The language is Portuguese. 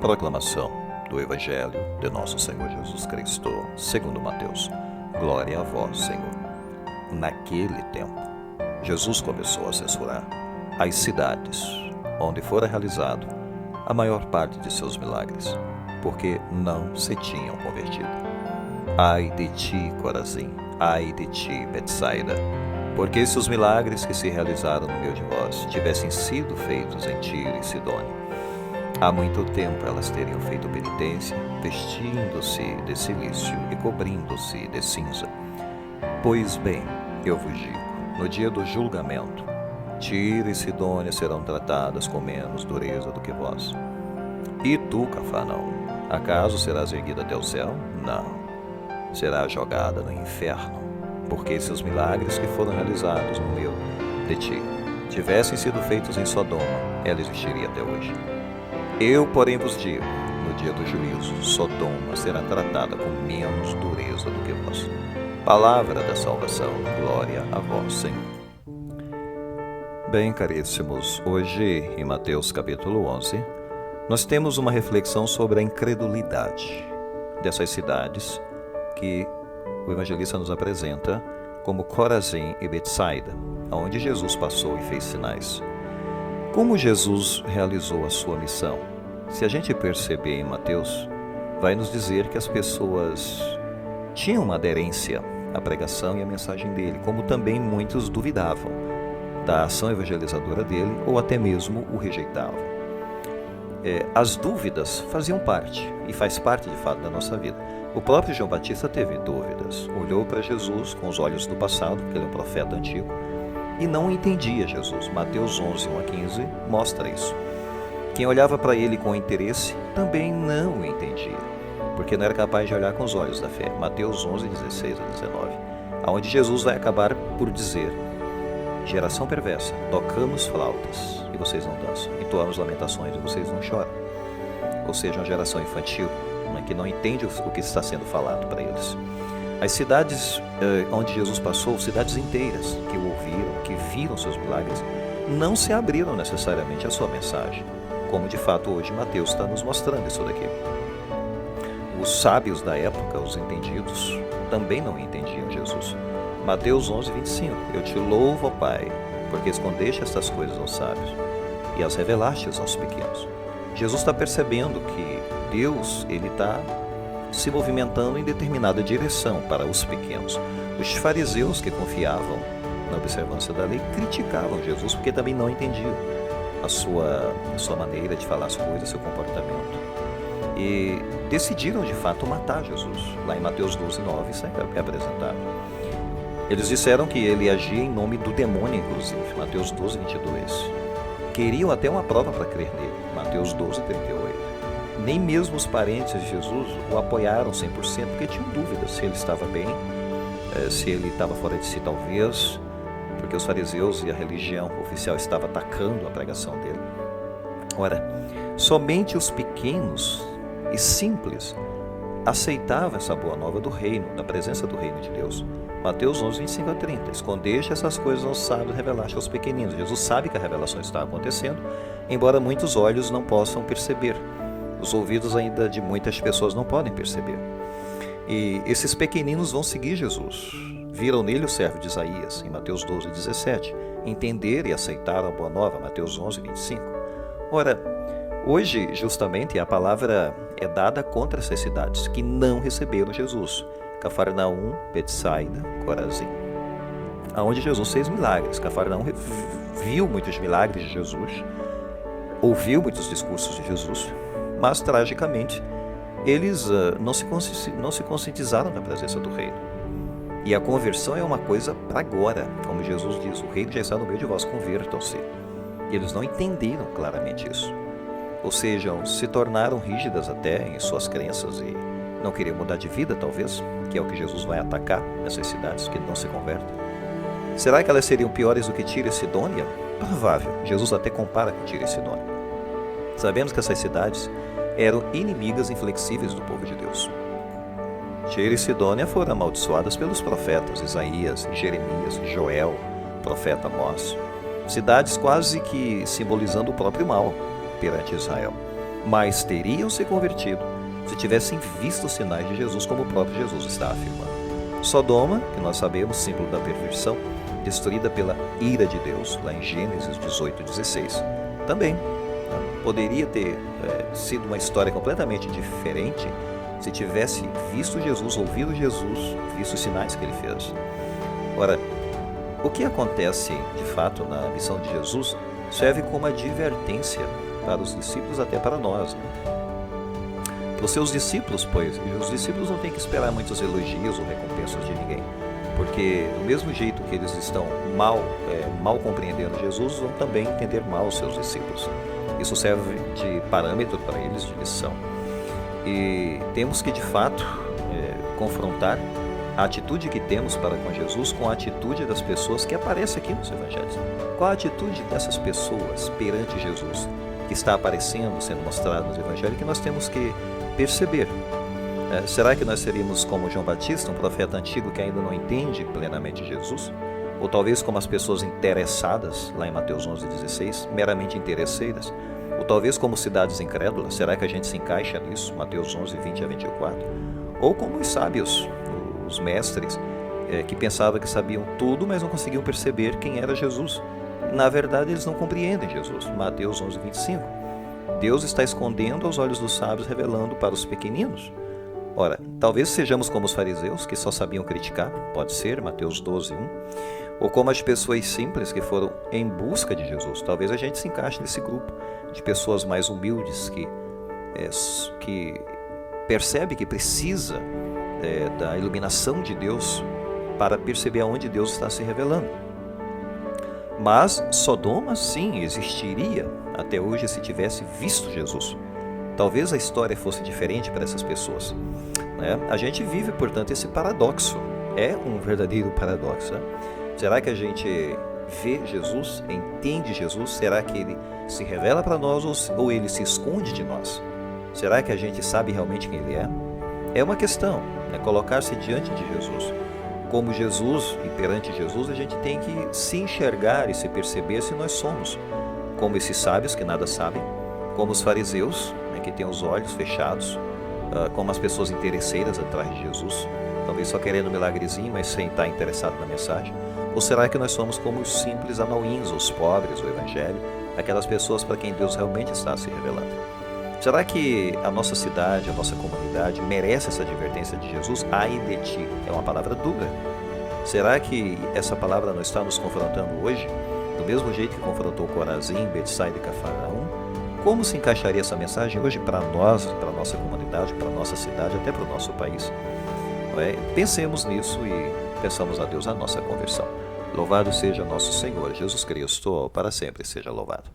Proclamação do Evangelho de Nosso Senhor Jesus Cristo, segundo Mateus. Glória a vós, Senhor. Naquele tempo, Jesus começou a censurar as cidades onde fora realizado a maior parte de seus milagres, porque não se tinham convertido. Ai de ti, Corazim, ai de ti, Betsaida, porque se os milagres que se realizaram no meio de vós tivessem sido feitos em Tiro e Sidônia, há muito tempo elas teriam feito penitência, vestindo-se de cilício e cobrindo-se de cinza. Pois bem, eu vos digo, no dia do julgamento, Tiro e Sidônia serão tratadas com menos dureza do que vós. E tu, Cafarnaum, acaso serás erguida até o céu? Não. Serás jogada no inferno, porque se os milagres que foram realizados no meio de ti tivessem sido feitos em Sodoma, ela existiria até hoje. Eu, porém, vos digo, no dia do juízo, Sodoma será tratada com menos dureza do que vós. Palavra da salvação, glória a vós, Senhor. Bem, caríssimos, hoje, em Mateus capítulo 11, nós temos uma reflexão sobre a incredulidade dessas cidades que o evangelista nos apresenta como Corazim e Betsaida, onde Jesus passou e fez sinais. Como Jesus realizou a sua missão? Se a gente perceber em Mateus, vai nos dizer que as pessoas tinham uma aderência à pregação e à mensagem dele, como também muitos duvidavam da ação evangelizadora dele ou até mesmo o rejeitavam. As dúvidas faziam parte e faz parte de fato da nossa vida. O próprio João Batista teve dúvidas, olhou para Jesus com os olhos do passado, porque ele é um profeta antigo, e não entendia Jesus. Mateus 11, 1 a 15 mostra isso. Quem olhava para ele com interesse também não o entendia, porque não era capaz de olhar com os olhos da fé. Mateus 11, 16 a 19, onde Jesus vai acabar por dizer: geração perversa, tocamos flautas e vocês não dançam, entoamos lamentações e vocês não choram. Ou seja, uma geração infantil, que não entende o que está sendo falado para eles. As cidades onde Jesus passou, cidades inteiras que o ouviram, que viram seus milagres, não se abriram necessariamente à sua mensagem, como de fato hoje Mateus está nos mostrando isso daqui. Os sábios da época, os entendidos, também não entendiam Jesus. Mateus 11, 25, eu te louvo, ó Pai, porque escondeste estas coisas aos sábios e as revelaste aos pequenos. Jesus está percebendo que Deus está se movimentando em determinada direção para os pequenos. Os fariseus que confiavam na observância da lei criticavam Jesus porque também não entendiam a sua maneira de falar as coisas, seu comportamento. E decidiram de fato matar Jesus. Lá em Mateus 12, 9 isso é apresentado. Eles disseram que ele agia em nome do demônio, inclusive, Mateus 12, 22. Queriam até uma prova para crer nele, Mateus 12, 38. Nem mesmo os parentes de Jesus o apoiaram 100%, porque tinham dúvidas se ele estava bem, se ele estava fora de si talvez, porque os fariseus e a religião oficial estavam atacando a pregação dele. Ora, somente os pequenos e simples aceitavam essa boa nova do reino, da presença do reino de Deus. Mateus 11, 25 a 30. Escondeste essas coisas aos sábios, revelaste aos pequeninos. Jesus sabe que a revelação está acontecendo, embora muitos olhos não possam perceber. Os ouvidos ainda de muitas pessoas não podem perceber. E esses pequeninos vão seguir Jesus. Viram nele o servo de Isaías, em Mateus 12, 17. Entenderam e aceitaram a boa nova, Mateus 11, 25. Ora, hoje, justamente, a palavra é dada contra essas cidades que não receberam Jesus. Cafarnaum, Betsaida, Corazim, aonde Jesus fez milagres. Cafarnaum viu muitos milagres de Jesus, ouviu muitos discursos de Jesus, mas tragicamente eles não se conscientizaram da presença do reino. E a conversão é uma coisa para agora, como Jesus diz, o reino já está no meio de vós, convertam-se. E eles não entenderam claramente isso, ou seja, se tornaram rígidas até em suas crenças e não queriam mudar de vida, talvez, que é o que Jesus vai atacar nessas cidades que não se convertem. Será que elas seriam piores do que Tiro e Sidônia? Provável. Jesus até compara com Tiro e Sidônia. Sabemos que essas cidades eram inimigas inflexíveis do povo de Deus. Tiro e Sidônia foram amaldiçoadas pelos profetas Isaías, Jeremias, Joel, profeta Amós. Cidades quase que simbolizando o próprio mal perante Israel. mas teriam se convertido se tivessem visto os sinais de Jesus, como o próprio Jesus está afirmando. Sodoma, que nós sabemos, símbolo da perversão, destruída pela ira de Deus, lá em Gênesis 18:16, também poderia ter sido uma história completamente diferente se tivesse visto Jesus, ouvido Jesus, visto os sinais que ele fez. Ora, o que acontece de fato na missão de Jesus serve como advertência para os discípulos, até para nós. Para os seus discípulos, pois, os discípulos não têm que esperar muitos elogios ou recompensas de ninguém, porque do mesmo jeito que eles estão mal compreendendo Jesus, vão também entender mal os seus discípulos. Isso serve de parâmetro para eles, de lição. E temos que, de fato, confrontar a atitude que temos para com Jesus com a atitude das pessoas que aparecem aqui nos evangelhos. Qual a atitude dessas pessoas perante Jesus que está aparecendo, sendo mostrado nos evangelhos, que nós temos que perceber? Será que nós seríamos como João Batista, um profeta antigo que ainda não entende plenamente Jesus? Ou talvez como as pessoas interessadas, lá em Mateus 11:16, meramente interesseiras? Ou talvez como cidades incrédulas? Será que a gente se encaixa nisso? Mateus 11:20-24. Ou como os sábios, os mestres, que pensavam que sabiam tudo, mas não conseguiam perceber quem era Jesus. Na verdade, eles não compreendem Jesus. Mateus 11:25. Deus está escondendo aos olhos dos sábios, revelando para os pequeninos. Ora, talvez sejamos como os fariseus, que só sabiam criticar, pode ser, Mateus 12:1. Ou como as pessoas simples que foram em busca de Jesus. Talvez a gente se encaixe nesse grupo de pessoas mais humildes que percebe que precisa da iluminação de Deus para perceber aonde Deus está se revelando. Mas Sodoma, sim, existiria até hoje se tivesse visto Jesus. Talvez a história fosse diferente para essas pessoas. A gente vive, portanto, esse paradoxo. É um verdadeiro paradoxo. Será que a gente vê Jesus, entende Jesus? Será que ele se revela para nós ou ele se esconde de nós? Será que a gente sabe realmente quem ele é? É uma questão, colocar-se diante de Jesus. Como Jesus e perante Jesus, a gente tem que se enxergar e se perceber se nós somos como esses sábios que nada sabem, como os fariseus, que têm os olhos fechados, como as pessoas interesseiras atrás de Jesus, talvez só querendo um milagrezinho, mas sem estar interessado na mensagem. Ou será que nós somos como os simples anauins, os pobres, o evangelho, aquelas pessoas para quem Deus realmente está se revelando? Será que a nossa cidade, a nossa comunidade merece essa advertência de Jesus? Ai de ti, é uma palavra dura. Será que essa palavra não está nos confrontando hoje? Do mesmo jeito que confrontou Corazim, Betsaida e Cafarnaum? Como se encaixaria essa mensagem hoje para nós, para a nossa comunidade, para a nossa cidade, até para o nosso país? Pensemos nisso e peçamos a Deus a nossa conversão. Louvado seja nosso Senhor Jesus Cristo, para sempre seja louvado.